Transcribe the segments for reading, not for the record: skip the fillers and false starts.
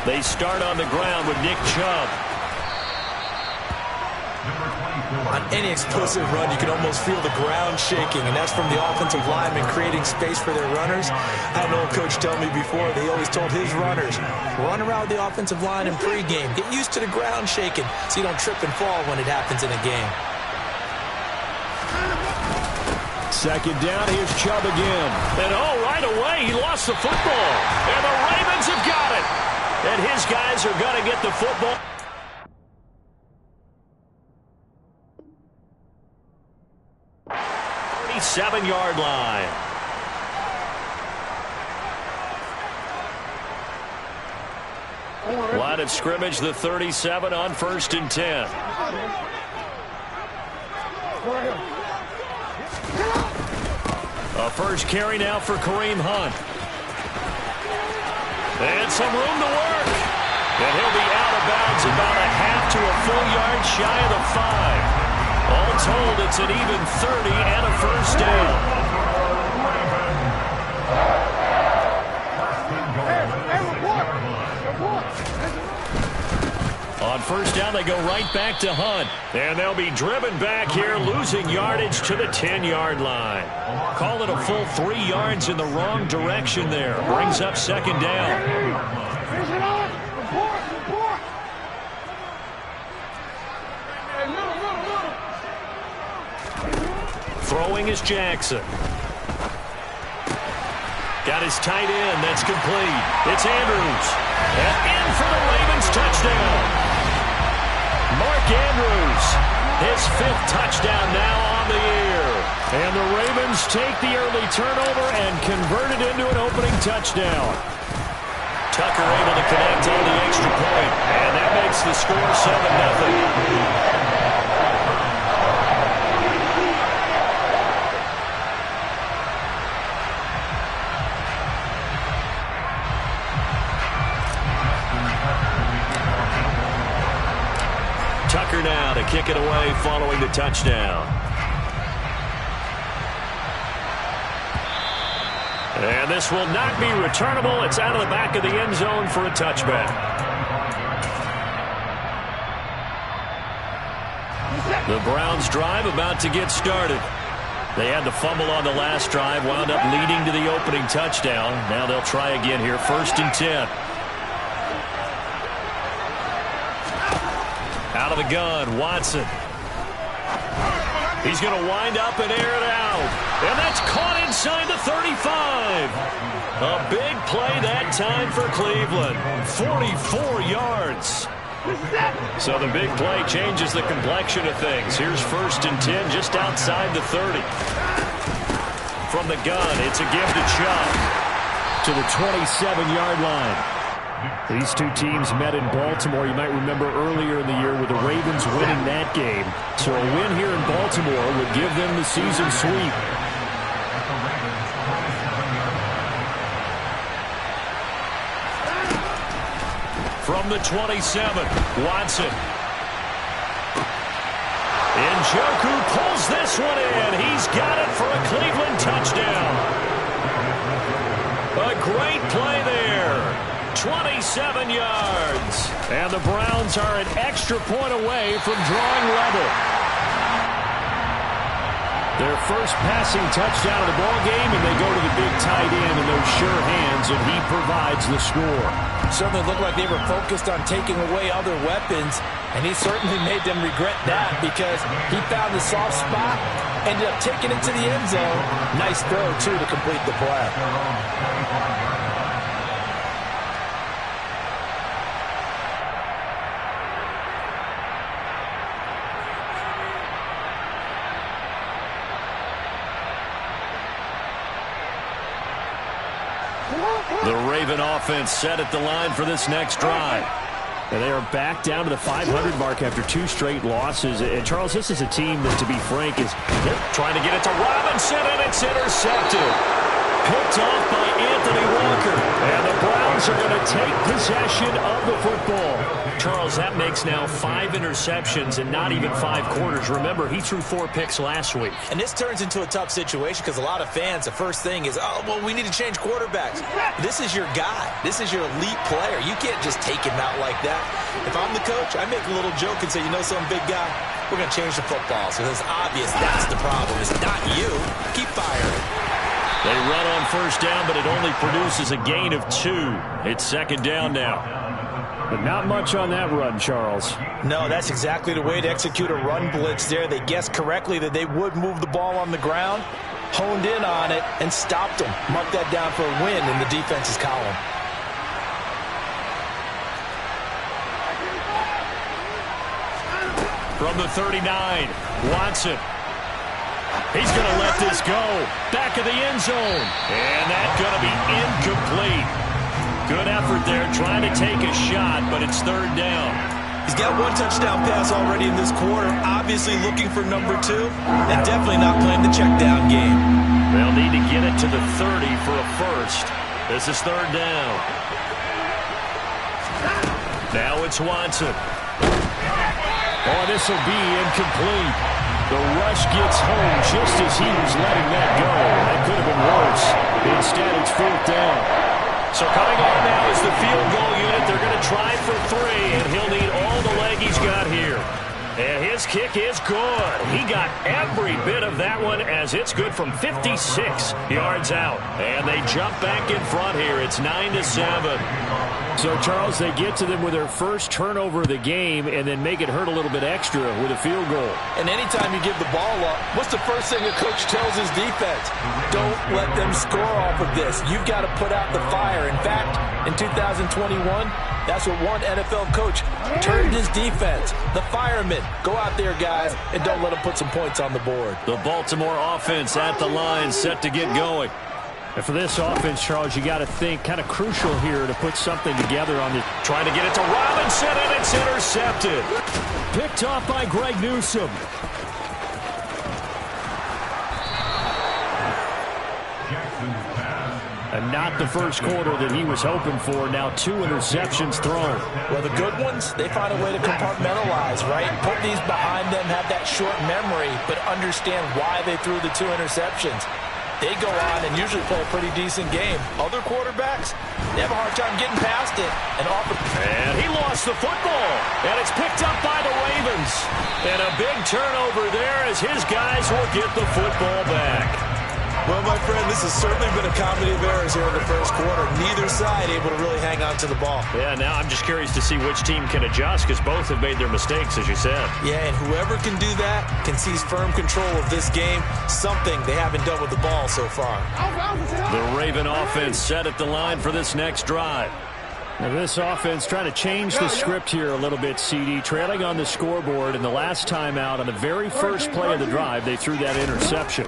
They start on the ground with Nick Chubb. On any explosive run, you can almost feel the ground shaking, and that's from the offensive linemen creating space for their runners. I had an old coach tell me before, they always told his runners, run around the offensive line in pregame. Get used to the ground shaking so you don't trip and fall when it happens in a game. Second down, here's Chubb again. And right away, he lost the football. And the Ravens have got it. And his guys are going to get the football. Seven-yard line. Line of scrimmage, the 37 on 1st and 10. A first carry now for Kareem Hunt. And some room to work. And he'll be out of bounds about a half to a full yard shy of the 5. All told, it's an even 30 and a first down. On first down, they go right back to Hunt. And they'll be driven back here, losing yardage to the 10-yard line. Call it a full 3 yards in the wrong direction there. Brings up second down. Throwing is Jackson. Got his tight end. That's complete. It's Andrews. And in for the Ravens touchdown. Mark Andrews. His 5th touchdown now on the year. And the Ravens take the early turnover and convert it into an opening touchdown. Tucker able to connect on the extra point. And that makes the score 7-0. Tucker now to kick it away following the touchdown. And this will not be returnable. It's out of the back of the end zone for a touchback. The Browns drive about to get started. They had the fumble on the last drive, wound up leading to the opening touchdown. Now they'll try again here, 1st and 10. Out of the gun, Watson. He's going to wind up and air it out. And that's caught inside the 35. A big play that time for Cleveland. 44 yards. So the big play changes the complexion of things. Here's 1st and 10 just outside the 30. From the gun, it's a give to Chubb. To the 27-yard line. These two teams met in Baltimore. You might remember earlier in the year with the Ravens winning that game. So a win here in Baltimore would give them the season sweep. From the 27, Watson. Njoku pulls this one in. He's got it for a Cleveland touchdown. A great play there. 27 yards. And the Browns are an extra point away from drawing level. Their first passing touchdown of the ball game, and they go to the big tight end in those sure hands, and he provides the score. Certainly looked like they were focused on taking away other weapons, and he certainly made them regret that because he found the soft spot, ended up taking it to the end zone. Nice throw, too, to complete the play. The Raven offense set at the line for this next drive. And they are back down to the 500 mark after 2 straight losses. And, Charles, this is a team that, to be frank, is trying to get it to Robinson, and it's intercepted. Picked off by Anthony Walker. And the Browns are going to take possession of the football. Charles, that makes now 5 interceptions and not even 5 quarters. Remember, he threw 4 picks last week. And this turns into a tough situation because a lot of fans, the first thing is, oh, well, we need to change quarterbacks. This is your guy. This is your elite player. You can't just take him out like that. If I'm the coach, I make a little joke and say, you know something, big guy? We're going to change the football. So it's obvious that's the problem. It's not you. Keep firing. They run on first down, but it only produces a gain of 2. It's second down now. But not much on that run, Charles. No, that's exactly the way to execute a run blitz there. They guessed correctly that they would move the ball on the ground, honed in on it, and stopped them. Mark that down for a win in the defense's column. From the 39, Watson. He's going to let this go. Back of the end zone. And that's going to be incomplete. Good effort there, trying to take a shot, but it's third down. He's got 1 touchdown pass already in this quarter, obviously looking for number 2, and definitely not playing the check down game. They'll need to get it to the 30 for a first. This is third down. Now it's Watson. Oh, this will be incomplete. The rush gets home just as he was letting that go. That could have been worse. Instead, it's fourth down. So coming on now is the field goal unit. They're going to try for 3, and he'll need all the leg he's got here. And his kick is good. He got every bit of that one as it's good from 56 yards out. And they jump back in front here. It's 9-7. So, Charles, they get to them with their first turnover of the game and then make it hurt a little bit extra with a field goal. And anytime you give the ball up, what's the first thing a coach tells his defense? Don't let them score off of this. You've got to put out the fire. In fact, in 2021, that's what one NFL coach turned his defense. The firemen. Go out there, guys, and don't let them put some points on the board. The Baltimore offense at the line, set to get going. And for this offense, Charles, you got to think kind of crucial here to put something together on this. Trying to get it to Robinson, and it's intercepted. Picked off by Greg Newsome. And not the first quarter that he was hoping for. Now 2 interceptions thrown. Well, the good ones, they find a way to compartmentalize, right? Put these behind them, have that short memory, but understand why they threw the 2 interceptions. They go on and usually play a pretty decent game. Other quarterbacks, they have a hard time getting past it. And he lost the football. And it's picked up by the Ravens. And a big turnover there as his guys will get the football back. Well, my friend, this has certainly been a comedy of errors here in the first quarter. Neither side able to really hang on to the ball. Yeah, now I'm just curious to see which team can adjust because both have made their mistakes, as you said. Yeah, and whoever can do that can seize firm control of this game, something they haven't done with the ball so far. The Raven offense set at the line for this next drive. Now this offense trying to change the script here a little bit, CD. Trailing on the scoreboard, and the last time out on the very first play of the drive, they threw that interception.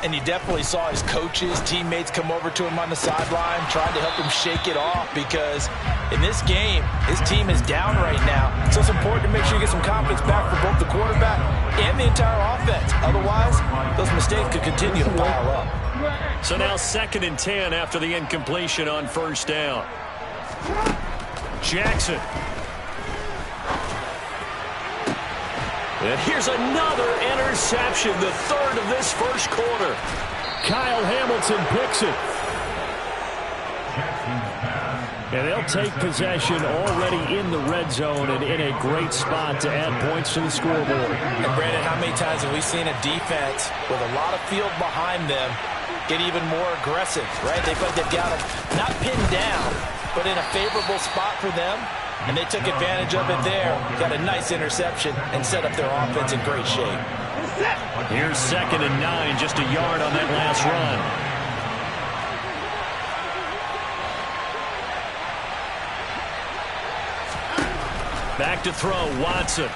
And you definitely saw his coaches, teammates come over to him on the sideline, trying to help him shake it off because in this game, his team is down right now. So it's important to make sure you get some confidence back for both the quarterback and the entire offense. Otherwise, those mistakes could continue to pile up. So now 2nd and 10 after the incompletion on first down. Jackson. And here's another interception, the 3rd of this first quarter. Kyle Hamilton picks it. And they'll take possession already in the red zone and in a great spot to add points to the scoreboard. And Brandon, how many times have we seen a defense with a lot of field behind them get even more aggressive, right? They feel like they've got them not pinned down, but in a favorable spot for them, and they took advantage of it there. Got a nice interception and set up their offense in great shape. Here's 2nd and 9, just a yard on that last run. Back to throw, Watson.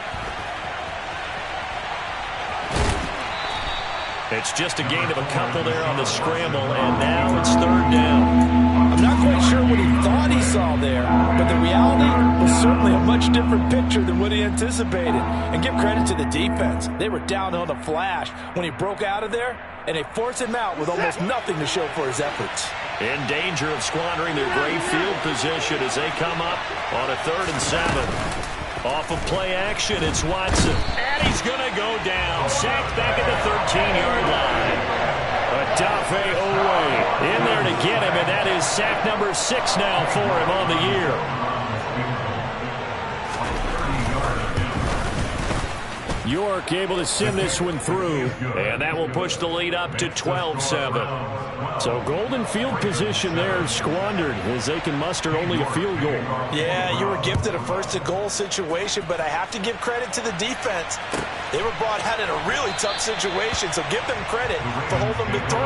It's just a gain of a couple there on the scramble, and now it's 3rd down. I'm not quite sure what he thought he saw there, but the reality was certainly a much different picture than what he anticipated. And give credit to the defense. They were down on the flash when he broke out of there, and they forced him out with almost nothing to show for his efforts. In danger of squandering their great field position as they come up on a 3rd and 7. Off of play action, it's Watson. And he's going to go down. Sacked back at the 13-yard line. Odafe Owe in there to get him, and that is sack number 6 now for him on the year. York able to send this one through, and that will push the lead up to 12-7. So golden field position there squandered as they can muster only a field goal. Yeah, you were gifted a first-and-goal situation, but I have to give credit to the defense. They were brought out in a really tough situation, so give them credit for holding them to 3.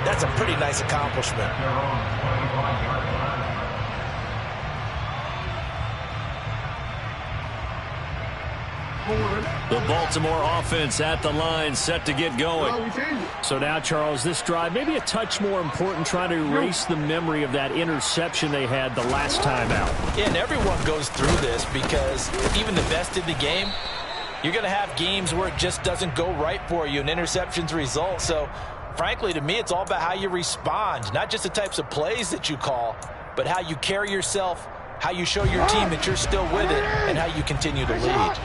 That's a pretty nice accomplishment. The Baltimore offense at the line, set to get going. So now, Charles, this drive maybe a touch more important, trying to erase the memory of that interception they had the last time out. Yeah, and everyone goes through this because even the best in the game, you're going to have games where it just doesn't go right for you, and interceptions result. So, frankly, to me, it's all about how you respond, not just the types of plays that you call, but how you carry yourself, how you show your team that you're still with it, and how you continue to lead.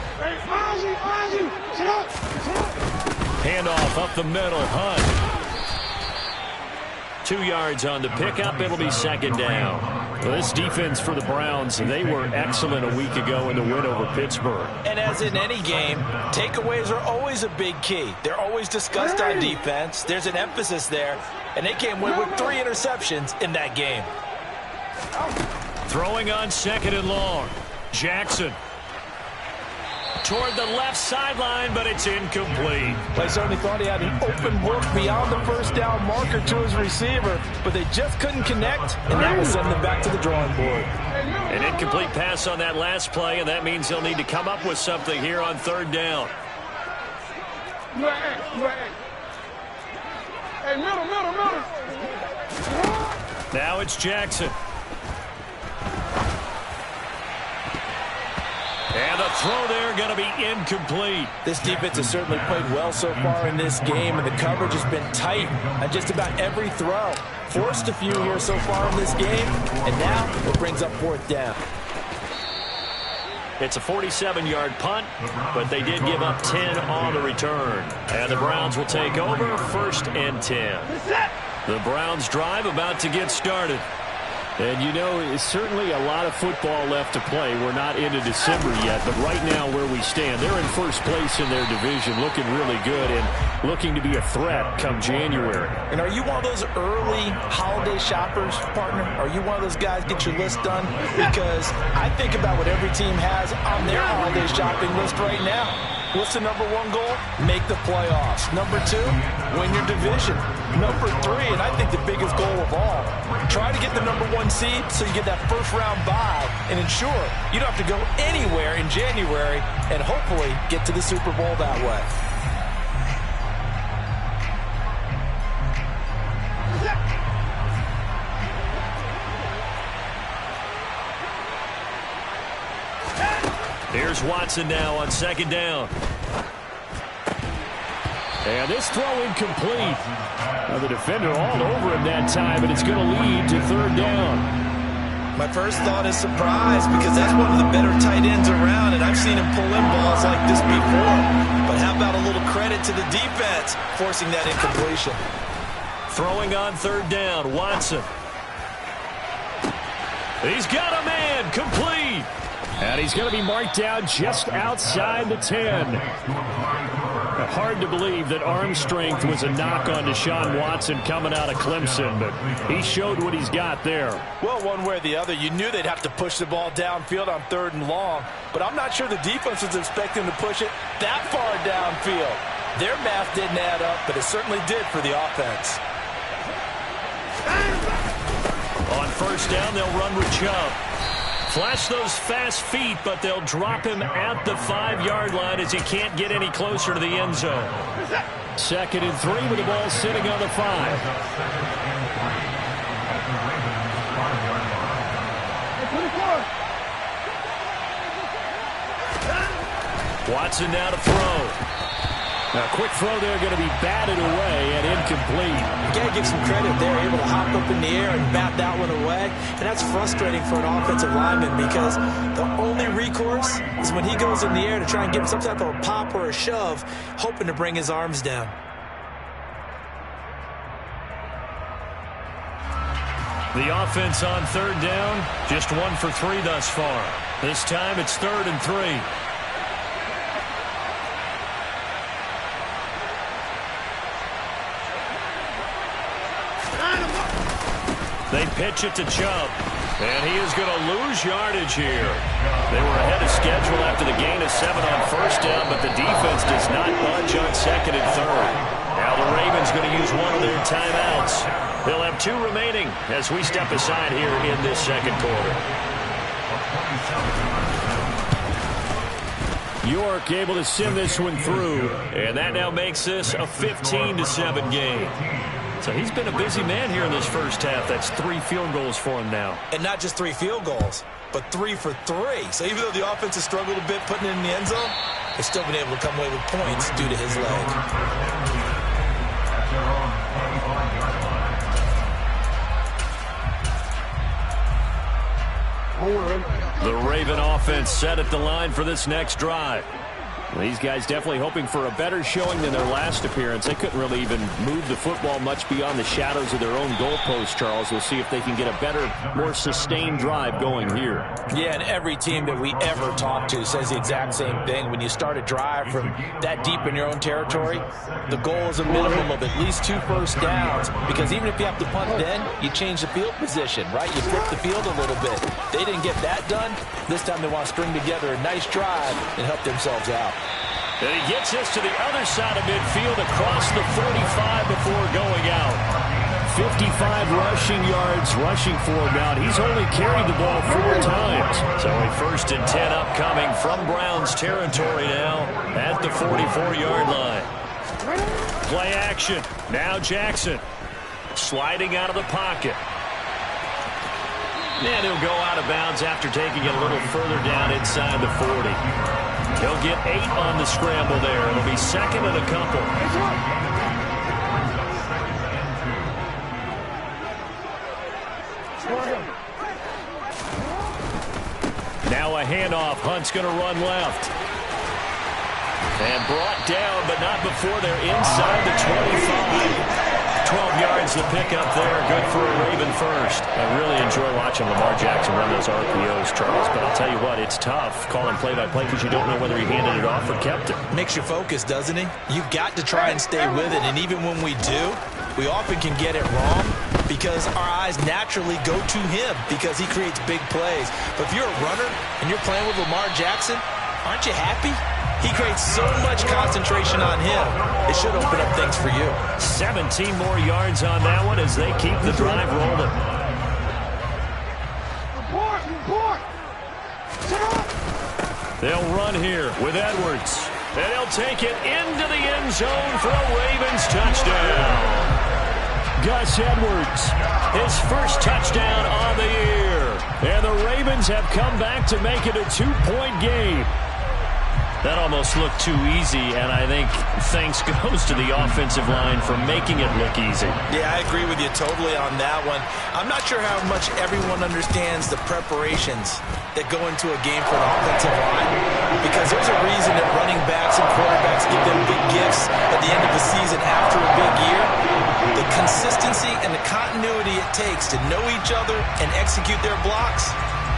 Handoff up the middle, Hunt. 2 yards on the pickup. It'll be second down. Well, this defense for the Browns, they were excellent a week ago in the win over Pittsburgh. And as in any game, takeaways are always a big key. They're always discussed on defense. There's an emphasis there, and they came away with 3 interceptions in that game. Throwing on second and long. Jackson. Toward the left sideline, but it's incomplete. They certainly thought he had an open look beyond the first down marker to his receiver, but they just couldn't connect, and that will send them back to the drawing board. An incomplete pass on that last play, and that means they'll need to come up with something here on third down. Hey, middle. Now it's Jackson. And the throw there going to be incomplete. This defense has certainly played well so far in this game, and the coverage has been tight on just about every throw. Forced a few here so far in this game, and now it brings up fourth down. It's a 47-yard punt, but they did give up 10 on the return. And the Browns will take over, first and 10. The Browns drive about to get started. And, you know, it's certainly a lot of football left to play. We're not into December yet, but right now where we stand, they're in first place in their division, looking really good and looking to be a threat come January. And are you one of those early holiday shoppers, partner? Are you one of those guys get your list done? Because I think about what every team has on their holiday shopping list right now. What's the number 1 goal? Make the playoffs. Number 2, win your division. Number 3, and I think the biggest goal of all, try to get the number 1 seed so you get that first round bye and ensure you don't have to go anywhere in January and hopefully get to the Super Bowl that way. Here's Watson now on second down. And this throw incomplete. Now the defender all over him that time, but it's going to lead to third down. My first thought is surprise because that's one of the better tight ends around, and I've seen him pull in balls like this before. But how about a little credit to the defense forcing that incompletion? Throwing on third down, Watson. He's got a man, complete. And he's going to be marked down just outside the 10. Hard to believe that arm strength was a knock on Deshaun Watson coming out of Clemson, but he showed what he's got there. Well, one way or the other, you knew they'd have to push the ball downfield on third and long, but I'm not sure the defense was expecting to push it that far downfield. Their math didn't add up, but it certainly did for the offense. On first down, they'll run with Chubb. Flash those fast feet, but they'll drop him at the 5-yard line as he can't get any closer to the end zone. Second and 3 with the ball sitting on the 5. Watson now to throw. Now, quick throw there, going to be batted away and incomplete. You got to give some credit. They're able to hop up in the air and bat that one away. And that's frustrating for an offensive lineman because the only recourse is when he goes in the air to try and get some type of a pop or a shove, hoping to bring his arms down. The offense on third down, just 1 for 3 thus far. This time it's 3rd and 3. They pitch it to Chubb, and he is going to lose yardage here. They were ahead of schedule after the gain of 7 on first down, but the defense does not budge on 2nd and 3rd. Now the Ravens going to use one of their timeouts. They'll have 2 remaining as we step aside here in this second quarter. York able to send this one through, and that now makes this a 15-7 game. So he's been a busy man here in this first half. That's 3 field goals for him now. And not just 3 field goals, but 3 for 3. So even though the offense has struggled a bit putting it in the end zone, they've still been able to come away with points due to his leg. The Raven offense set at the line for this next drive. These guys definitely hoping for a better showing than their last appearance. They couldn't really even move the football much beyond the shadows of their own goalpost, Charles. We'll see if they can get a better, more sustained drive going here. Yeah, and every team that we ever talk to says the exact same thing. When you start a drive from that deep in your own territory, the goal is a minimum of at least 2 first downs, because even if you have to punt then, you change the field position, right? You flip the field a little bit. They didn't get that done. This time they want to string together a nice drive and help themselves out. And he gets this to the other side of midfield across the 45 before going out. 55 rushing yards rushing for him now. He's only carried the ball 4 times. So a 1st and 10 upcoming from Browns territory now at the 44-yard line. Play action. Now Jackson sliding out of the pocket. And he'll go out of bounds after taking it a little further down inside the 40. He'll get 8 on the scramble there. It'll be 2nd and a couple. Now a handoff. Hunt's going to run left. And brought down, but not before they're inside the 25. 12 yards to pick up there. Good for a Raven first. I really enjoy watching Lamar Jackson run those RPOs, Charles. But I'll tell you what, it's tough calling play-by-play because you don't know whether he handed it off or kept it. Makes you focus, doesn't he? You've got to try and stay with it. And even when we do, we often can get it wrong because our eyes naturally go to him because he creates big plays. But if you're a runner and you're playing with Lamar Jackson, aren't you happy? He creates so much concentration on him. It should open up things for you. 17 more yards on that one as they keep the drive rolling. They'll run here with Edwards. And he'll take it into the end zone for a Ravens touchdown. Gus Edwards, his first touchdown on the year. And the Ravens have come back to make it a 2-point game. That almost looked too easy, and I think thanks goes to the offensive line for making it look easy. Yeah, I agree with you totally on that one. I'm not sure how much everyone understands the preparations that go into a game for an offensive line, because there's a reason that running backs and quarterbacks give them big gifts at the end of the season after a big year. The consistency and the continuity it takes to know each other and execute their blocks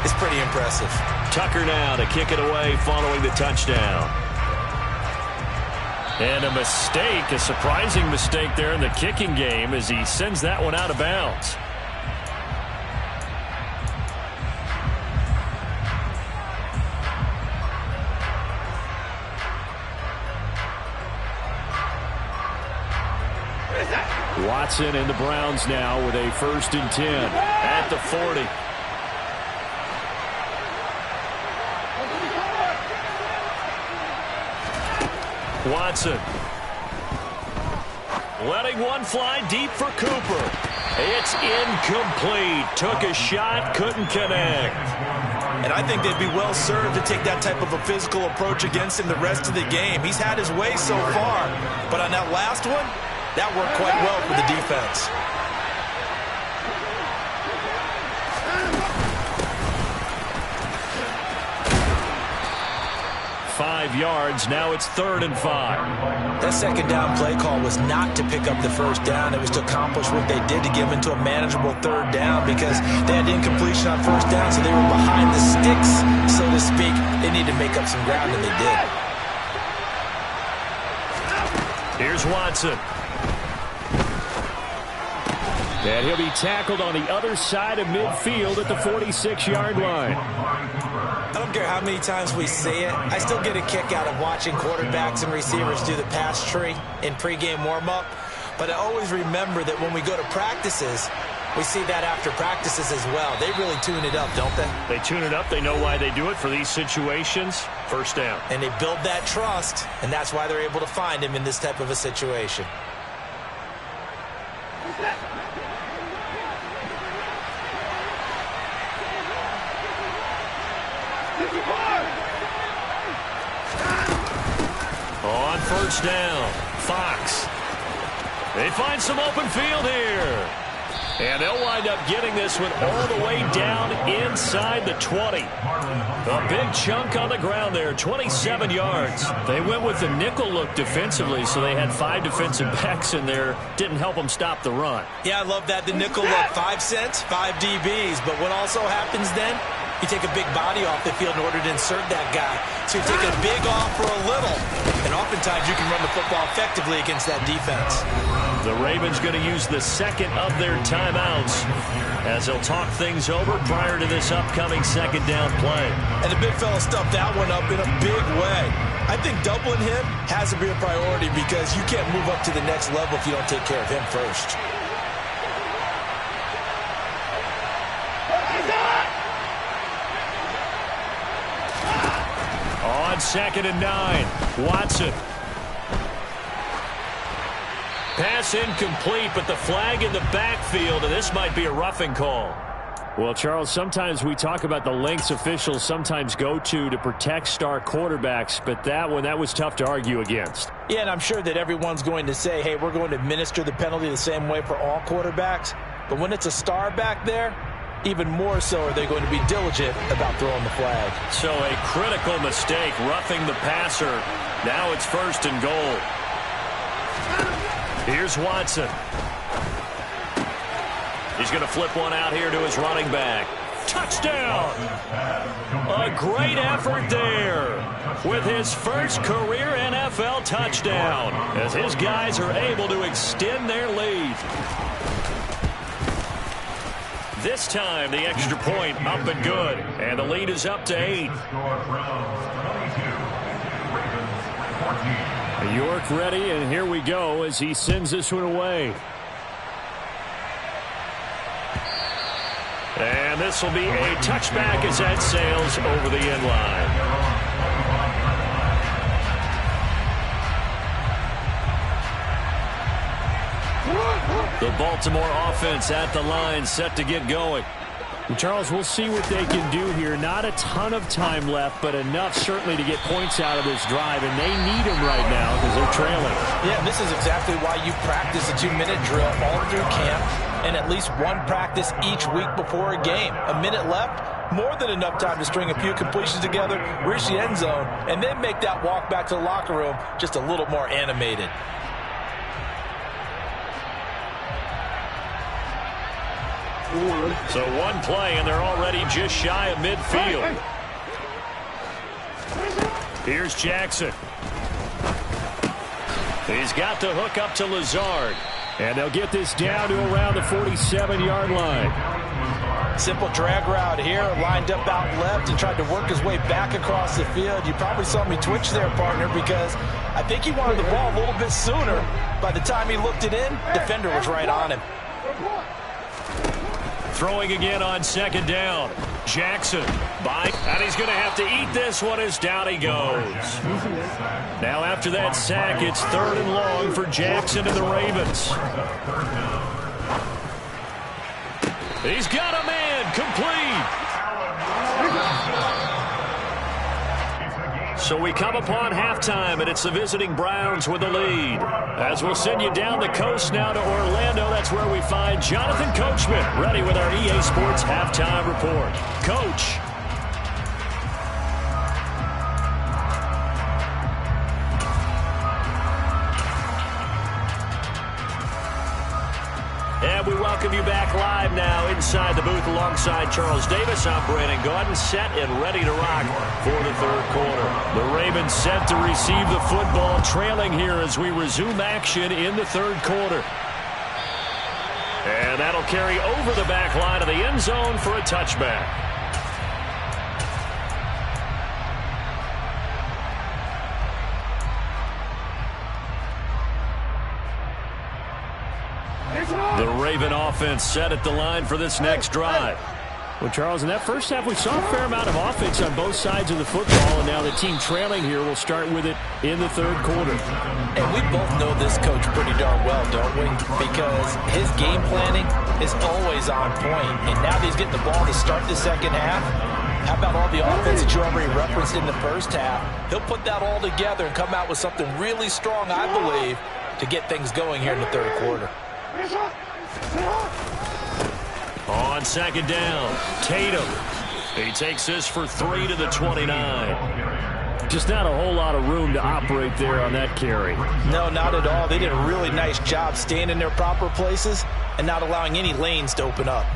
is pretty impressive. Tucker now to kick it away following the touchdown. And a mistake, a surprising mistake there in the kicking game as he sends that one out of bounds. Watson and the Browns now with a 1st and 10 at the 40. Watson letting one fly deep for Cooper. It's incomplete. Took a shot, couldn't connect. And I think they'd be well served to take that type of a physical approach against him the rest of the game. He's had his way so far, but on that last one, that worked quite well for the defense. 5 yards. Now it's 3rd and 5. That second down play call was not to pick up the first down. It was to accomplish what they did to get them into a manageable 3rd down because they had incompletion on first down, so they were behind the sticks, so to speak. They needed to make up some ground, and they did. Here's Watson. And he'll be tackled on the other side of midfield at the 46-yard line. I don't care how many times we see it. I still get a kick out of watching quarterbacks and receivers do the pass tree in pregame warm-up. But I always remember that when we go to practices, we see that after practices as well. They really tune it up, don't they? They tune it up. They know why they do it for these situations. First down. And they build that trust, and that's why they're able to find him in this type of a situation. On first down, Fox. They find some open field here. And they'll wind up getting this one all the way down inside the 20. A big chunk on the ground there, 27 yards. They went with the nickel look defensively, so they had 5 defensive backs in there. Didn't help them stop the run. Yeah, I love that, the nickel look. 5 cents, 5 DBs. But what also happens then? You take a big body off the field in order to insert that guy. So you take a big off for a little. And oftentimes you can run the football effectively against that defense. The Ravens going to use the second of their timeouts as they'll talk things over prior to this upcoming second down play. And the big fella stuffed that one up in a big way. I think doubling him has to be a priority because you can't move up to the next level if you don't take care of him first. On 2nd and 9, Watson. Pass incomplete, but the flag in the backfield, and this might be a roughing call. Well, Charles, sometimes we talk about the lengths officials sometimes go to protect star quarterbacks, but that was tough to argue against. Yeah, and I'm sure that everyone's going to say, hey, we're going to administer the penalty the same way for all quarterbacks. But when it's a star back there, even more so are they going to be diligent about throwing the flag. So a critical mistake, roughing the passer. Now it's 1st and goal. Here's Watson. He's going to flip one out here to his running back. Touchdown! A great effort there with his first career NFL touchdown as his guys are able to extend their lead. This time, the extra point up and good. And the lead is up to 8. York ready, and here we go as he sends this one away. And this will be a touchback as that sails over the end line. The Baltimore offense at the line, set to get going. Charles, we'll see what they can do here. Not a ton of time left, but enough certainly to get points out of this drive, and they need them right now because they're trailing. Yeah, this is exactly why you practice a 2-minute drill all through camp and at least one practice each week before a game. A minute left, more than enough time to string a few completions together, reach the end zone, and then make that walk back to the locker room just a little more animated. So one play, and they're already just shy of midfield. Here's Jackson. He's got the hook up to Lazard. And they'll get this down to around the 47-yard line. Simple drag route here, lined up out left and tried to work his way back across the field. You probably saw me twitch there, partner, because I think he wanted the ball a little bit sooner. By the time he looked it in, defender was right on him. Throwing again on 2nd down. Jackson, and he's going to have to eat this one as down he goes. Now after that sack, it's 3rd and long for Jackson and the Ravens. He's got a man, complete. So we come upon halftime, and it's the visiting Browns with the lead. As we'll send you down the coast now to Orlando, that's where we find Jonathan Coachman, ready with our EA Sports halftime report. Coach. welcome you back live now inside the booth alongside Charles Davis. I'm Brandon Gaudin, set and ready to rock for the third quarter. The Ravens set to receive the football, trailing here as we resume action in the third quarter. And that'll carry over the back line of the end zone for a touchback. The Raven offense set at the line for this next drive. Well, Charles, in that first half, we saw a fair amount of offense on both sides of the football, and now the team trailing here will start with it in the third quarter. And we both know this coach pretty darn well, don't we? Because his game planning is always on point. And now that he's getting the ball to start the second half, how about all the offense that you already referenced in the first half? He'll put that all together and come out with something really strong, I believe, to get things going here in the third quarter. On second down, Tatum. He takes this for 3 to the 29. Just not a whole lot of room to operate there on that carry. No, not at all. They did a really nice job staying in their proper places and not allowing any lanes to open up.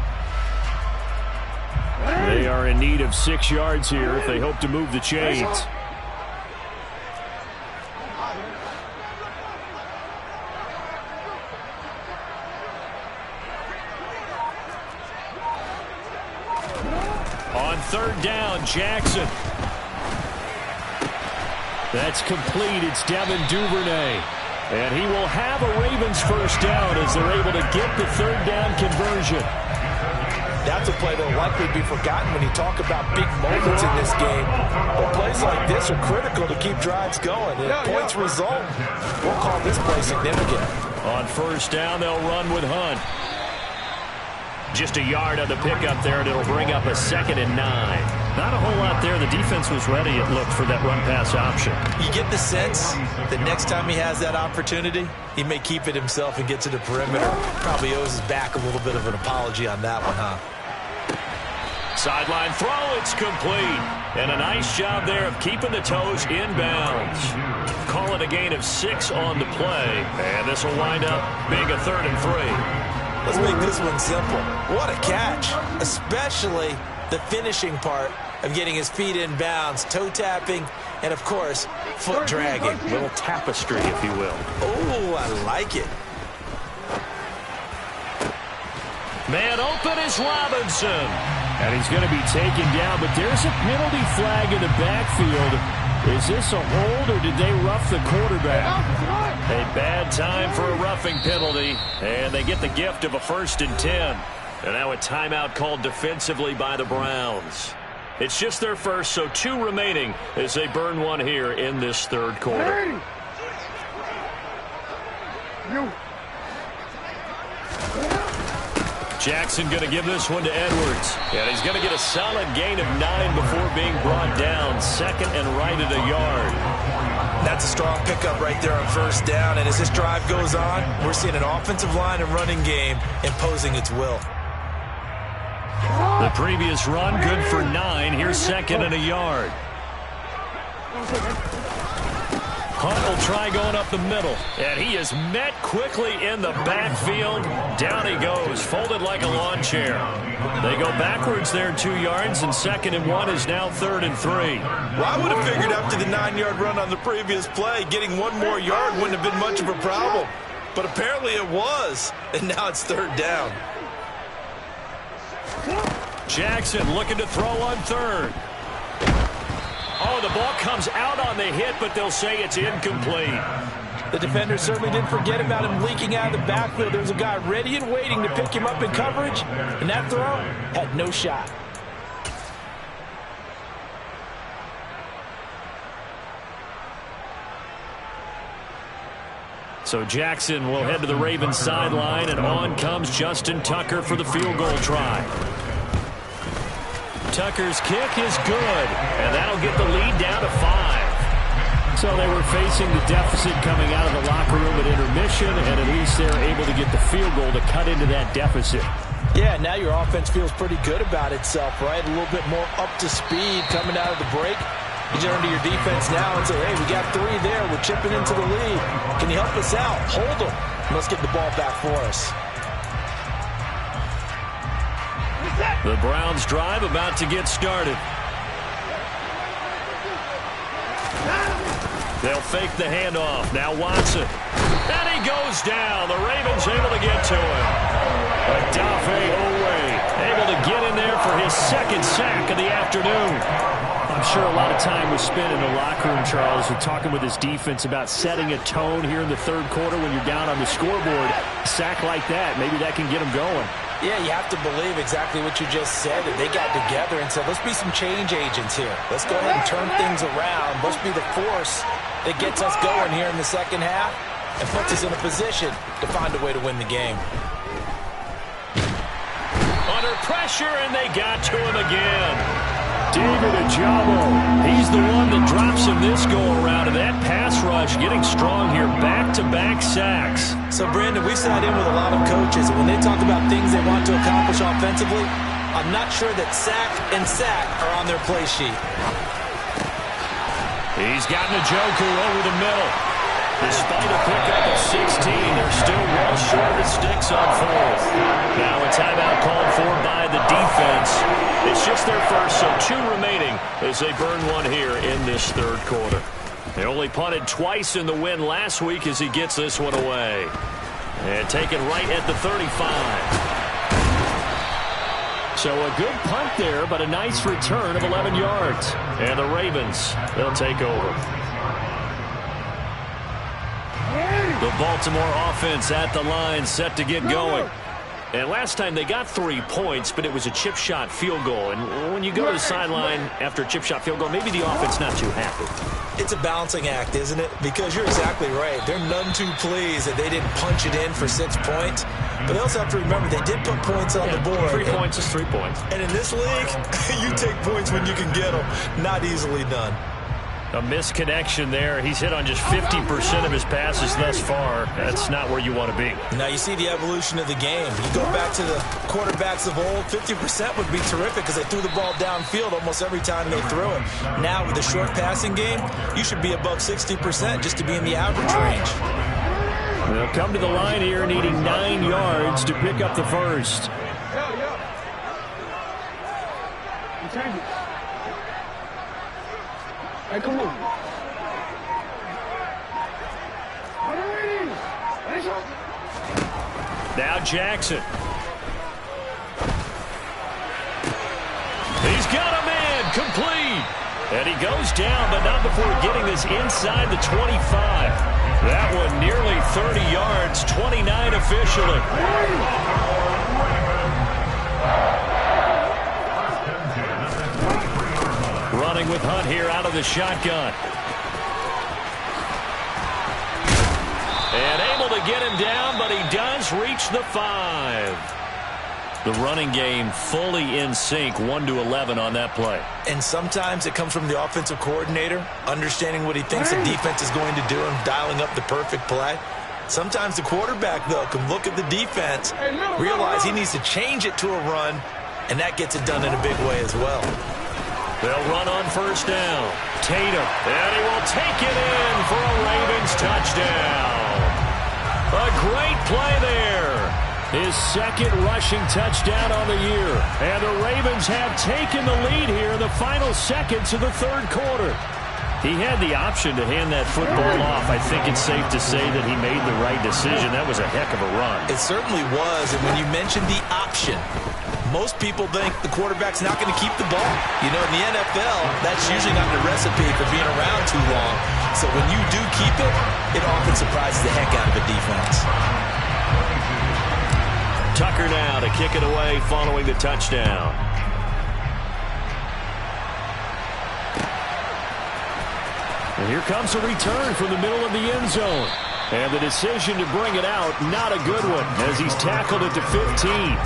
They are in need of 6 yards here if they hope to move the chains. On third down, Jackson. That's complete. It's Devin Duvernay. And he will have a Ravens first down as they're able to get the third down conversion. That's a play that will likely be forgotten when you talk about big moments in this game. But plays like this are critical to keep drives going. And if points result, we'll call this play significant. On first down, they'll run with Hunt. Just a yard on the pickup there, and it'll bring up a 2nd and 9. Not a whole lot there. The defense was ready, it looked, for that run-pass option. You get the sense that next time he has that opportunity, he may keep it himself and get to the perimeter. Probably owes his back a little bit of an apology on that one, huh? Sideline throw, it's complete. And a nice job there of keeping the toes inbounds. Call it a gain of 6 on the play, and this will wind up being a 3rd and 3. Let's make this one simple. What a catch, especially the finishing part of getting his feet in bounds, toe tapping, and of course, foot dragging. A little tapestry, if you will. Oh, I like it. Man open is Robinson. And he's going to be taken down, but there's a penalty flag in the backfield. Is this a hold, or did they rough the quarterback? A bad time for a roughing penalty, and they get the gift of a 1st and 10. And now a timeout called defensively by the Browns. It's just their first, so 2 remaining as they burn one here in this third quarter. Jackson going to give this one to Edwards. And he's going to get a solid gain of 9 before being brought down. 2nd and right at a yard. That's a strong pickup right there on first down. And as this drive goes on, we're seeing an offensive line and running game imposing its will. The previous run good for 9. Here's 2nd and a yard. Hunt will try going up the middle, and he is met quickly in the backfield. Down he goes, folded like a lawn chair. They go backwards there 2 yards, and 2nd and 1 is now 3rd and 3. Well, I would have figured after the 9-yard run on the previous play, getting 1 more yard wouldn't have been much of a problem. But apparently it was, and now it's 3rd down. Jackson looking to throw on 3rd. Oh, the ball comes out on the hit, but they'll say it's incomplete. The defender certainly didn't forget about him leaking out of the backfield. There's a guy ready and waiting to pick him up in coverage, and that throw had no shot. So Jackson will head to the Ravens sideline, and on comes Justin Tucker for the field goal try. Tucker's kick is good, and that'll get the lead down to 5. So they were facing the deficit coming out of the locker room at intermission, and at least they're able to get the field goal to cut into that deficit. Yeah, now your offense feels pretty good about itself, right? A little bit more up to speed coming out of the break. You turn to your defense now and say, hey, we got 3 there. We're chipping into the lead. Can you help us out? Hold them. Let's get the ball back for us. The Browns drive about to get started. They'll fake the handoff. Now Watson. And he goes down. The Ravens able to get to him. Odafe Oweh able to get in there for his second sack of the afternoon. I'm sure a lot of time was spent in the locker room, Charles, with talking with his defense about setting a tone here in the third quarter when you're down on the scoreboard. A sack like that, maybe that can get him going. Yeah, you have to believe exactly what you just said, that they got together and said, let's be some change agents here. Let's go ahead and turn things around. Let's be the force that gets us going here in the second half and puts us in a position to find a way to win the game. Under pressure, and they got to him again. David Ojabo, he's the one that drops him this go-around, and that pass rush getting strong here, back-to-back sacks. So, Brandon, we've sat in with a lot of coaches, and when they talk about things they want to accomplish offensively, I'm not sure that sack and sack are on their play sheet. He's got Njoku over the middle. Despite a pickup of 16, they're still well short of sticks on fourth. Now a timeout called for by the defense. It's just their first, so 2 remaining as they burn one here in this third quarter. They only punted twice in the win last week as he gets this one away. And taken right at the 35. So a good punt there, but a nice return of 11 yards. And the Ravens, they'll take over. The Baltimore offense at the line, set to get going. And last time they got 3 points, but it was a chip shot field goal. And when you go to the sideline after a chip shot field goal, maybe the offense not too happy. It's a balancing act, isn't it? Because you're exactly right. They're none too pleased that they didn't punch it in for 6 points. But they also have to remember they did put points on the board. 3 points is 3 points. And in this league, you take points when you can get them. Not easily done. A misconnection there. He's hit on just 50% of his passes thus far. That's not where you want to be. Now you see the evolution of the game. You go back to the quarterbacks of old, 50% would be terrific because they threw the ball downfield almost every time they threw it. Now with the short passing game, you should be above 60% just to be in the average range. They'll come to the line here needing 9 yards to pick up the first. Hey, come on. Now Jackson. He's got a man complete. And he goes down, but not before getting this inside the 25. That one nearly 30 yards, 29 officially. Running with Hunt here out of the shotgun. And able to get him down, but he does reach the 5. The running game fully in sync, 1-11 on that play. And sometimes it comes from the offensive coordinator, understanding what he thinks the defense is going to do and dialing up the perfect play. Sometimes the quarterback, though, can look at the defense, realize he needs to change it to a run, and that gets it done in a big way as well. They'll run on first down. Tatum, and he will take it in for a Ravens touchdown. A great play there. His second rushing touchdown on the year. And the Ravens have taken the lead here in the final seconds of the third quarter. He had the option to hand that football off. I think it's safe to say that he made the right decision. That was a heck of a run. It certainly was, and when you mentioned the option, most people think the quarterback's not going to keep the ball. You know, in the NFL, that's usually not the recipe for being around too long. So when you do keep it, it often surprises the heck out of the defense. Tucker now to kick it away following the touchdown. And here comes a return from the middle of the end zone. And the decision to bring it out, not a good one, as he's tackled at the 15.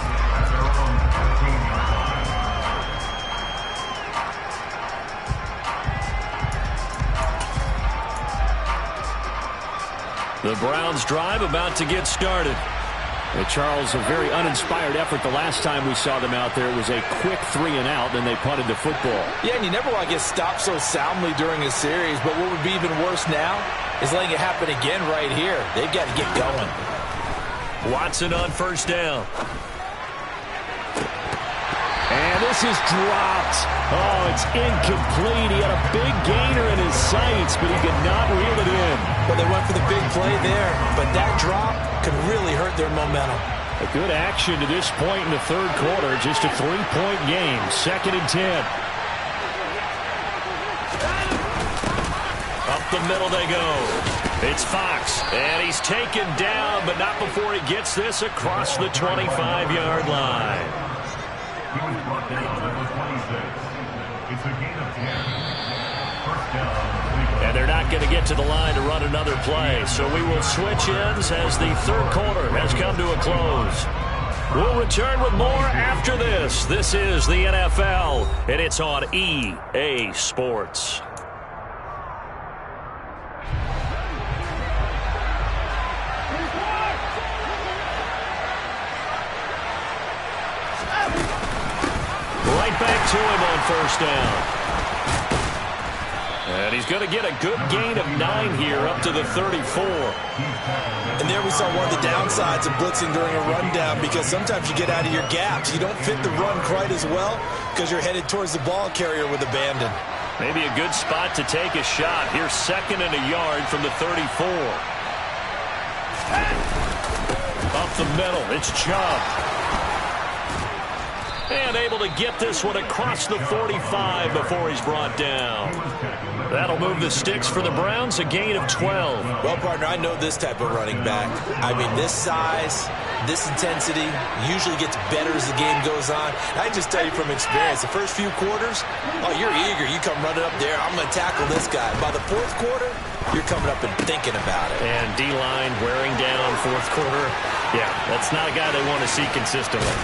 The Browns drive about to get started. Charles, a very uninspired effort the last time we saw them out there. It was a quick 3-and-out, then they punted the football. Yeah, and you never want to get stopped so soundly during a series, but what would be even worse now is letting it happen again right here. They've got to get going. Watson on first down. And this is dropped. Oh, it's incomplete. He had a big gainer in his sights, but he could not reel it in. Well, they went for the big play there, but that drop could really hurt their momentum. A good action to this point in the third quarter. Just a 3-point game. 2nd and 10. Up the middle they go. It's Fox, and he's taken down, but not before he gets this across the 25-yard line. And they're not going to get to the line to run another play, so we will switch ends as the third quarter has come to a close. We'll return with more after this. This is the NFL, and it's on EA Sports. Right back to him on first down. And he's going to get a good gain of 9 here up to the 34. And there we saw one of the downsides of blitzing during a rundown, because sometimes you get out of your gaps. You don't fit the run quite as well because you're headed towards the ball carrier with abandon. Maybe a good spot to take a shot. Here's 2nd and a yard from the 34. Up the middle, it's Chubb. And able to get this one across the 45 before he's brought down. That'll move the sticks for the Browns, a gain of 12. Well, partner, I know this type of running back. I mean, this size, this intensity usually gets better as the game goes on. I can just tell you from experience, the first few quarters, oh, you're eager. You come running up there, I'm going to tackle this guy. By the fourth quarter, you're coming up and thinking about it. And D-line wearing down fourth quarter. Yeah, that's not a guy they want to see consistently.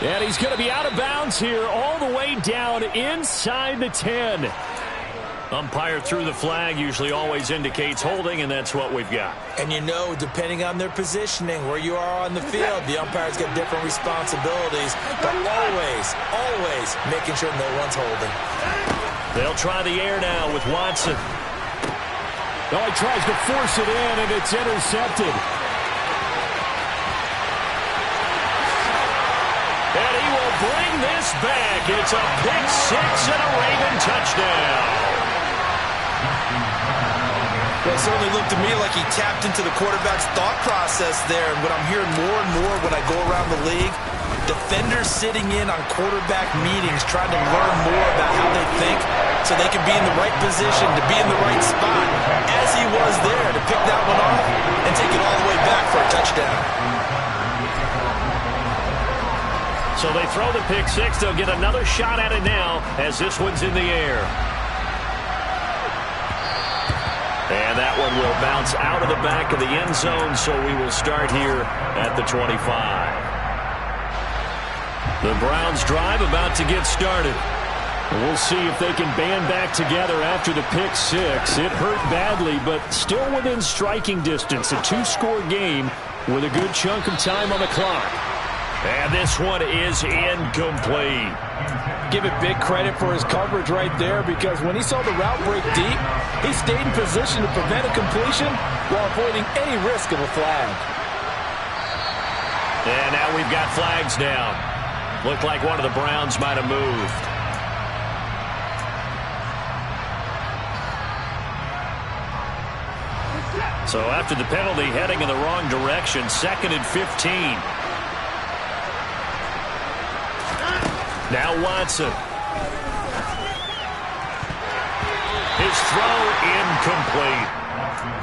And he's going to be out of bounds here all the way down inside the 10. Umpire threw the flag, usually always indicates holding, and that's what we've got. And you know, depending on their positioning, where you are on the field, the umpire's got different responsibilities, but always making sure no one's holding. They'll try the air now with Watson. Oh, he tries to force it in, and it's intercepted. And he will bring this back. It's a pick six and a Raven touchdown. Well, it certainly looked to me like he tapped into the quarterback's thought process there. And what I'm hearing more and more when I go around the league, defenders sitting in on quarterback meetings trying to learn more about how they think so they can be in the right position, to be in the right spot, as he was there, to pick that one off and take it all the way back for a touchdown. So they throw the pick six. They'll get another shot at it now as this one's in the air. And that one will bounce out of the back of the end zone, so we will start here at the 25. The Browns drive about to get started. We'll see if they can band back together after the pick six. It hurt badly, but still within striking distance. A 2-score game with a good chunk of time on the clock. And this one is incomplete. Give it big credit for his coverage right there, because when he saw the route break deep, he stayed in position to prevent a completion while avoiding any risk of a flag. And now we've got flags down. Looked like one of the Browns might have moved. So after the penalty, heading in the wrong direction, 2nd and 15. Now Watson. His throw incomplete.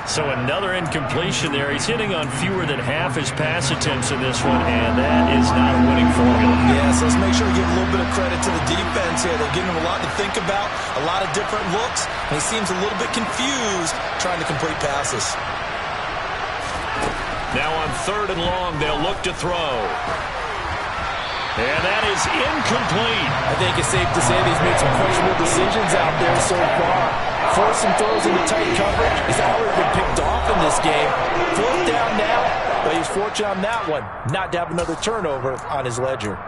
So another incompletion there. He's hitting on fewer than half his pass attempts in this one, and that is not a winning formula. Yeah, so let's make sure we give a little bit of credit to the defense here. They're giving him a lot to think about, a lot of different looks, and he seems a little bit confused trying to complete passes. Now on 3rd and long, they'll look to throw. And that is incomplete. I think it's safe to say that he's made some questionable decisions out there so far. Forcing throws into tight coverage. He's already been picked off in this game. 4th down now, but he's fortunate on that one not to have another turnover on his ledger.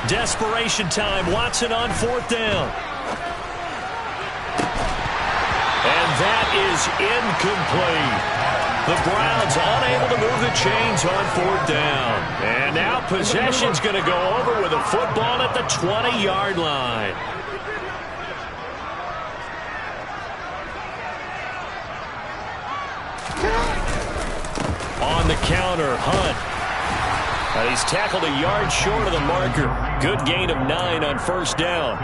Desperation time. Watson on 4th down. And that is incomplete. The Browns unable to move the chains on 4th down. And now possession's going to go over with a football at the 20-yard line. On the counter, Hunt. And he's tackled a yard short of the marker. Good gain of 9 on 1st down.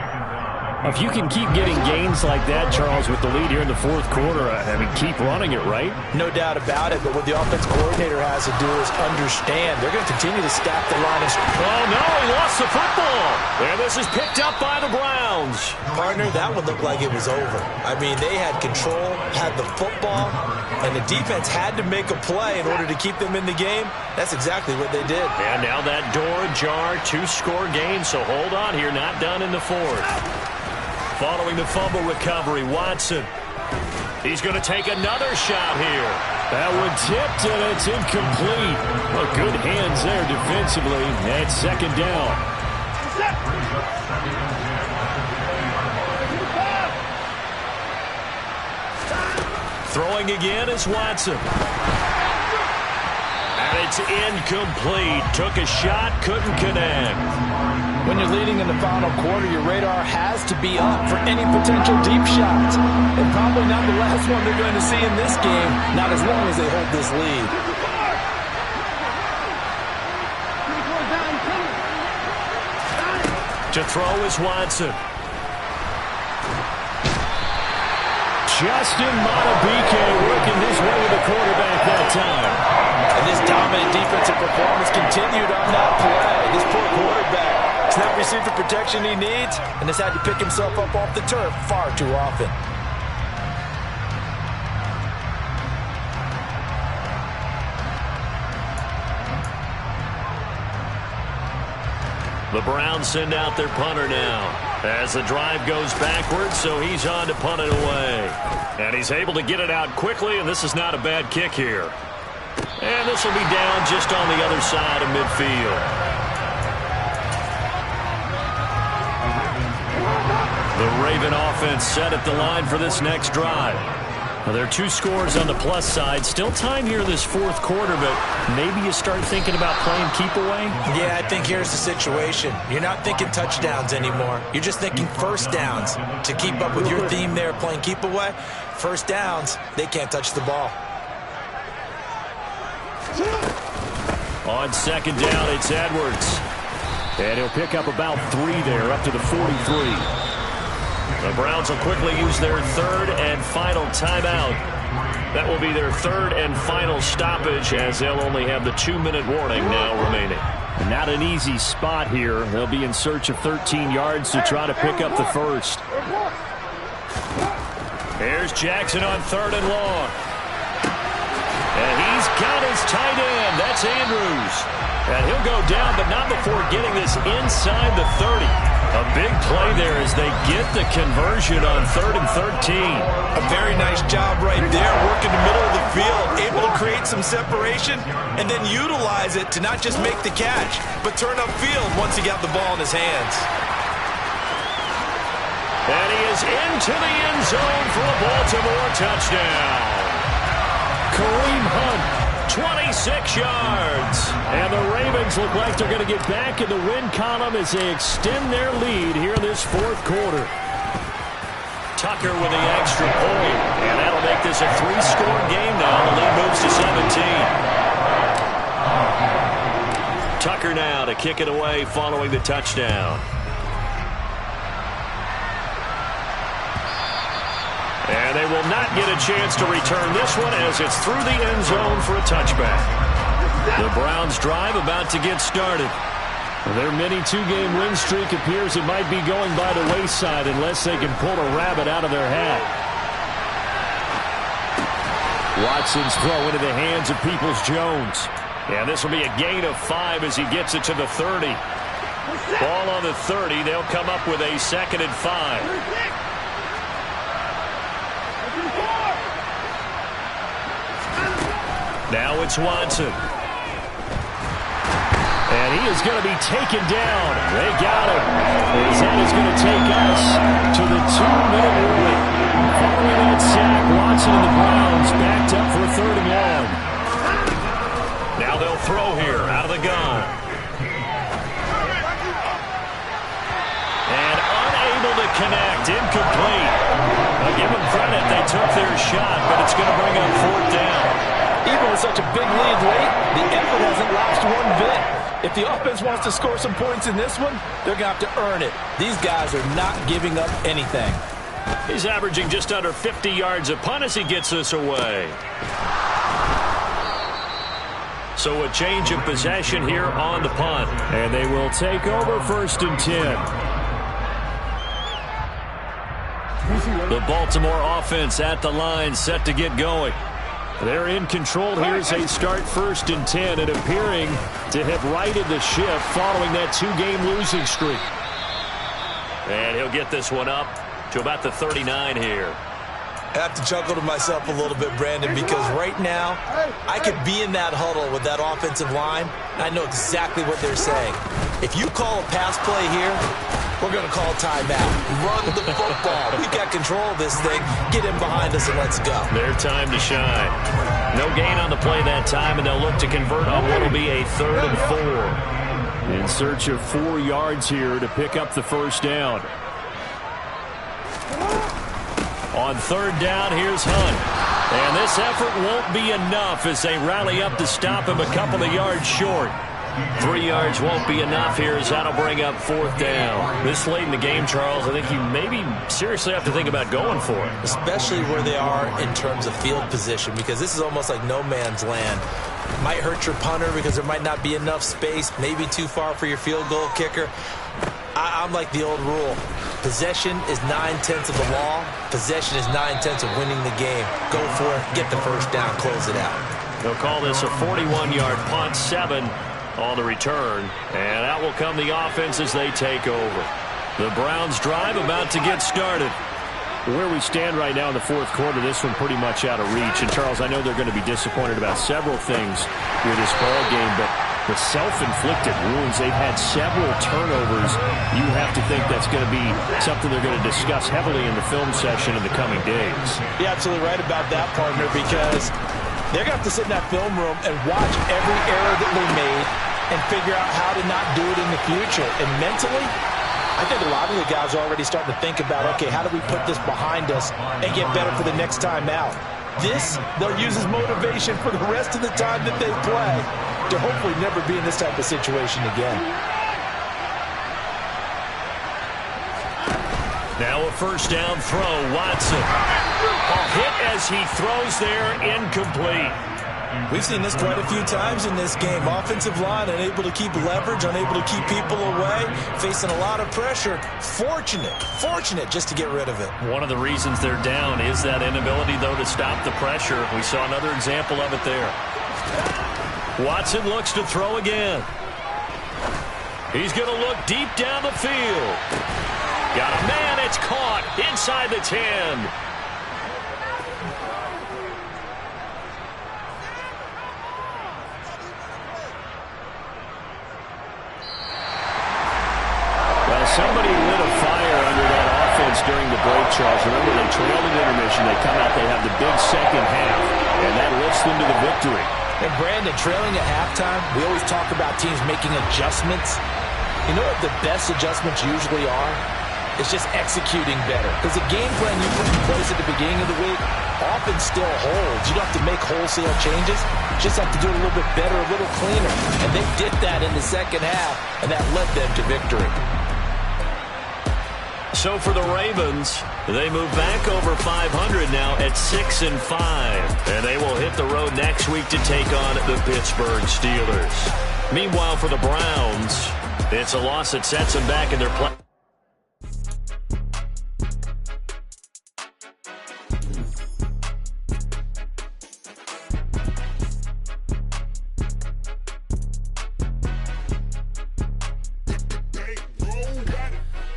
If you can keep getting gains like that, Charles, with the lead here in the 4th quarter, I mean, keep running it, right? No doubt about it, but what the offense coordinator has to do is understand they're going to continue to stack the line of scrimmage. Oh, no, he lost the football. And this is picked up by the Browns. Partner, that one looked like it was over. I mean, they had control, had the football, and the defense had to make a play in order to keep them in the game. That's exactly what they did. And now that door ajar, 2-score game, so hold on here, not done in the 4th. Following the fumble recovery, Watson. He's going to take another shot here. That one tipped, and it's incomplete. Well, good hands there defensively. And 2nd down. Throwing again is Watson. And it's incomplete. Took a shot, couldn't connect. When you're leading in the final quarter, your radar has to be up for any potential deep shots. And probably not the last one they're going to see in this game, not as long as they hold this lead. To throw is Watson. Justin Madubuike working his way to the quarterback that time. And this dominant defensive performance continued on that play. This poor quarterback has not received the protection he needs and has had to pick himself up off the turf far too often. The Browns send out their punter now as the drive goes backwards, so he's on to punt it away. And he's able to get it out quickly, and this is not a bad kick here. And this will be down just on the other side of midfield. The Raven offense set at the line for this next drive. Now, there are 2 scores on the plus side. Still time here in this 4th quarter, but maybe you start thinking about playing keep away? Yeah, I think here's the situation. You're not thinking touchdowns anymore. You're just thinking 1st downs. To keep up with your theme there, playing keep away, 1st downs, they can't touch the ball. On 2nd down, it's Edwards. And he'll pick up about 3 there, up to the 43. The Browns will quickly use their 3rd and final timeout. That will be their 3rd and final stoppage, as they'll only have the 2-minute warning now remaining. And not an easy spot here. They'll be in search of 13 yards to try to pick up the 1st. Here's Jackson on 3rd and long. And he's got his tight end. That's Andrews. And he'll go down, but not before getting this inside the 30. A big play there as they get the conversion on 3rd and 13. A very nice job right there, working the middle of the field, able to create some separation, and then utilize it to not just make the catch, but turn upfield once he got the ball in his hands. And he is into the end zone for a Baltimore touchdown. Kareem Hunt. 26 yards. And the Ravens look like they're going to get back in the win column as they extend their lead here in this 4th quarter. Tucker with the extra point. And that'll make this a 3-score game now. The lead moves to 17. Tucker now to kick it away following the touchdown. And they will not get a chance to return this one as it's through the end zone for a touchback. The Browns drive about to get started. Their mini 2-game win streak appears it might be going by the wayside unless they can pull a rabbit out of their hat. Watson's throw into the hands of Peoples-Jones. And this will be a gain of 5 as he gets it to the 30. Ball on the 30. They'll come up with a 2nd and 5. Now it's Watson. And he is going to be taken down. They got him. As that is going to take us to the 2-minute warning. Following that sack, Watson and the Browns backed up for 3rd and long. Now they'll throw here out of the gun. And unable to connect. Incomplete. I'll give them credit. They took their shot, but it's going to bring up 4th down. Even with such a big lead late, the effort hasn't lapsed one bit. If the offense wants to score some points in this one, they're going to have to earn it. These guys are not giving up anything. He's averaging just under 50 yards a punt as he gets this away. So a change of possession here on the punt. And they will take over 1st and 10. The Baltimore offense at the line, set to get going. They're in control here as they start 1st and 10 and appearing to have righted the ship following that 2-game losing streak. And he'll get this one up to about the 39 here. I have to chuckle to myself a little bit, Brandon, because right now I could be in that huddle with that offensive line, and I know exactly what they're saying. If you call a pass play here, we're going to call timeout. Run the football. We've got control of this thing. Get in behind us and let's go. Their time to shine. No gain on the play that time, and they'll look to convert on what will be a 3rd and 4. In search of 4 yards here to pick up the 1st down. On 3rd down, here's Hunt. And this effort won't be enough as they rally up to stop him a couple of yards short. 3 yards won't be enough here as that'll bring up 4th down. This late in the game, Charles, I think you maybe seriously have to think about going for it. Especially where they are in terms of field position, because this is almost like no man's land. Might hurt your punter because there might not be enough space, maybe too far for your field goal kicker. I'm like the old rule. Possession is 9/10 of the law. Possession is 9/10 of winning the game. Go for it. Get the 1st down. Close it out. They'll call this a 41-yard punt, 7 on the return. And out will come the offense as they take over. The Browns drive about to get started. Where we stand right now in the 4th quarter, this one pretty much out of reach. And, Charles, I know they're going to be disappointed about several things with this ball game, but the self-inflicted wounds, they've had several turnovers. You have to think that's going to be something they're going to discuss heavily in the film session in the coming days. You're absolutely right about that, partner, because they're going to have to sit in that film room and watch every error that they made and figure out how to not do it in the future. And mentally, I think a lot of the guys are already starting to think about, okay, how do we put this behind us and get better for the next time out? This, they'll use as motivation for the rest of the time that they play to hopefully never be in this type of situation again. Now a 1st down throw, Watson. A hit as he throws there, incomplete. We've seen this quite a few times in this game. Offensive line unable to keep leverage, unable to keep people away, facing a lot of pressure. Fortunate just to get rid of it. One of the reasons they're down is that inability, though, to stop the pressure. We saw another example of it there. Watson looks to throw again. He's going to look deep down the field. Got a man, it's caught inside the 10. Somebody lit a fire under that offense during the break, Charles. Remember, they trailed in intermission. They come out, they have the big second half, and that lifts them to the victory. And, Brandon, trailing at halftime, we always talk about teams making adjustments. You know what the best adjustments usually are? It's just executing better. Because the game plan you put in place at the beginning of the week often still holds. You don't have to make wholesale changes. You just have to do it a little bit better, a little cleaner. And they did that in the second half, and that led them to victory. So for the Ravens, they move back over 500 now at 6-5. And they will hit the road next week to take on the Pittsburgh Steelers. Meanwhile, for the Browns, it's a loss that sets them back in their play.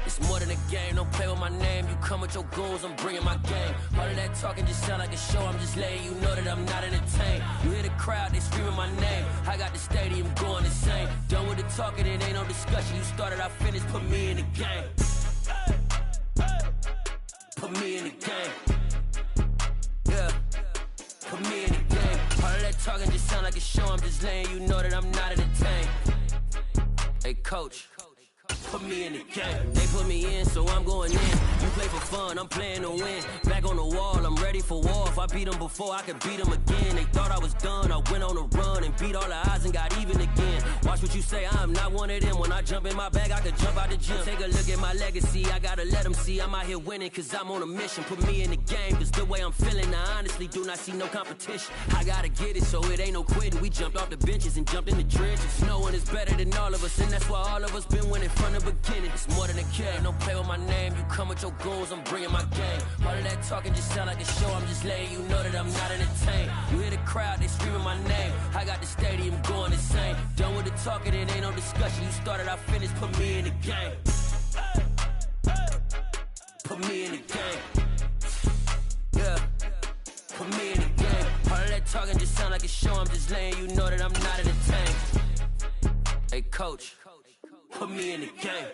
It's more than a game, no play with my name. You come with your goons, I'm bringing my game. All of that talking just sound like a show. I'm just letting you know that I'm not entertained. You hear the crowd, they screaming my name. I got the stadium going insane. Done with the talking, it ain't no discussion. You started, I finished, put me in the game. Put me in the game. Yeah. Put me in the game. All of that talking just sound like a show. I'm just letting you know that I'm not entertained. Hey, coach. Put me in the game. They put me in, so I'm going in. You play for fun, I'm playing to win. Back on the wall, I'm ready for war. If I beat them before, I could beat them again. They thought I was done, I went on a run and beat all the odds and got even again. Watch what you say, I'm not one of them. When I jump in my bag, I could jump out the gym. Take a look at my legacy, I gotta let them see I'm out here winning, cause I'm on a mission. Put me in the game, cause the way I'm feeling, I honestly do not see no competition. I gotta get it, so it ain't no quitting. We jumped off the benches and jumped in the trenches. No one is better than all of us, and that's why all of us been winning from the beginning. It's more than a game, don't play with my name. You come with your goons, I'm bringing my game. All of that talking just sound like a show. I'm just letting you know that I'm not entertained. You hear the crowd, they screaming my name. I got the stadium going insane. Done with the talking, it ain't no discussion. You started, I finished, put me in the game. Put me in the game. Yeah. Put me in the game. All of that talking just sound like a show. I'm just letting you know that I'm not entertained. Hey, coach. Put me in the game.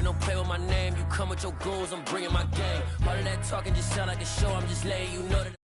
Don't play with my name, you come with your goons, I'm bringing my game. All of that talking just sound like a show, I'm just letting you know that